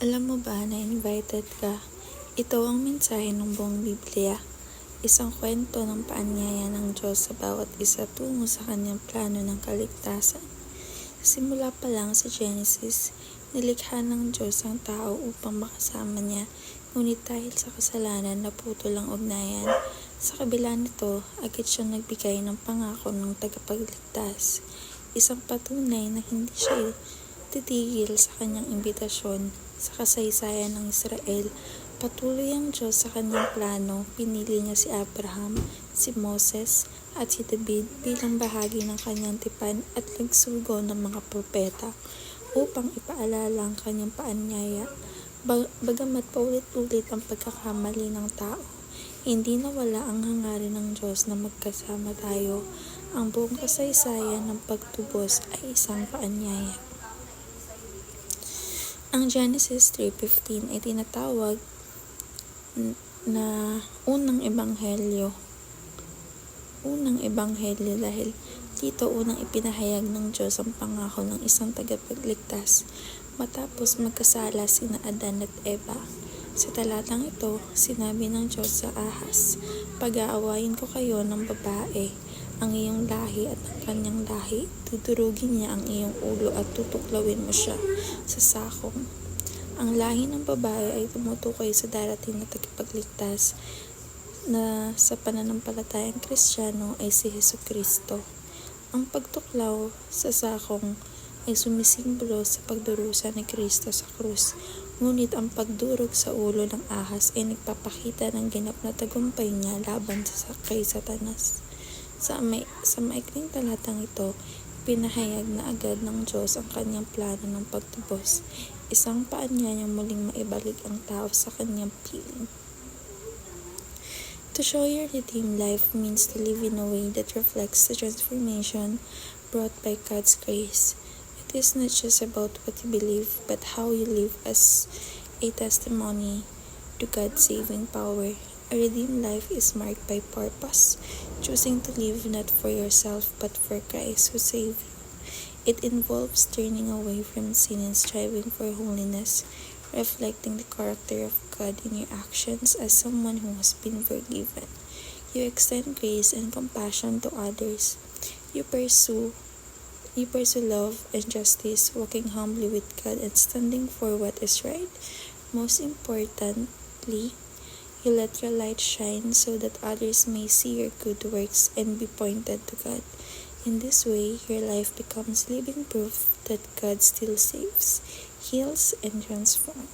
Alam mo ba na invited ka? Ito ang mensahe ng buong Biblia. Isang kwento ng paanyaya ng Diyos sa bawat isa tungo sa kanyang plano ng kaligtasan. Simula pa lang sa Genesis, nilikha ng Diyos ang tao upang makasama niya, ngunit dahil sa kasalanan naputol ang ugnayan. Sa kabila nito, agad siyang nagbigay ng pangako ng tagapagligtas. Isang patunay na hindi siya titigil sa kanyang imbitasyon. Sa kasaysayan ng Israel, patuloy ang Diyos sa kanyang plano. Pinili niya si Abraham, si Moses, at si David bilang bahagi ng kanyang tipan at nagsugo ng mga propeta upang ipaalala ang kanyang paanyaya. Bagamat paulit-ulit ang pagkakamali ng tao, hindi nawala ang hangarin ng Diyos na magkasama tayo. Ang buong kasaysayan ng pagtubos ay isang paanyaya. Ang Genesis 3:15 ay tinatawag na unang ebanghelyo dahil dito unang ipinahayag ng Diyos ang pangako ng isang tagapagligtas matapos magkasala sina Adan at Eva. Sa talatang ito, sinabi ng Diyos sa Ahas, "Pag-aawayin ko kayo ng babae, ang iyong lahi at ang kanyang lahi, dudurugin niya ang iyong ulo at tutuklawin mo siya sa sakong." Ang lahi ng babae ay tumutukoy sa darating na tagapagligtas na sa pananampalatayang Kristiyano ay si Jesucristo. Ang pagtuklaw sa sakong ay sumisimbolo sa pagdurusa ni Kristo sa krus, ngunit ang pagdurog sa ulo ng ahas ay nagpapakita ng ganap na tagumpay niya laban kay Satanas. Sa maikling talatang ito, pinahayag na agad ng Diyos ang kanyang plano ng pagtubos, isang paanyayang muling maibalik ang tao sa kanyang piling. To show your redeemed life means to live in a way that reflects the transformation brought by God's grace. It is not just about what you believe, but how you live as a testimony to God's saving power. A redeemed life is marked by purpose, choosing to live not for yourself but for Christ who saved you. It involves turning away from sin and striving for holiness, reflecting the character of God in your actions as someone who has been forgiven. You extend grace and compassion to others. You pursue love and justice, walking humbly with God and standing for what is right. Most importantly, you let your light shine so that others may see your good works and be pointed to God. In this way, your life becomes living proof that God still saves, heals, and transforms.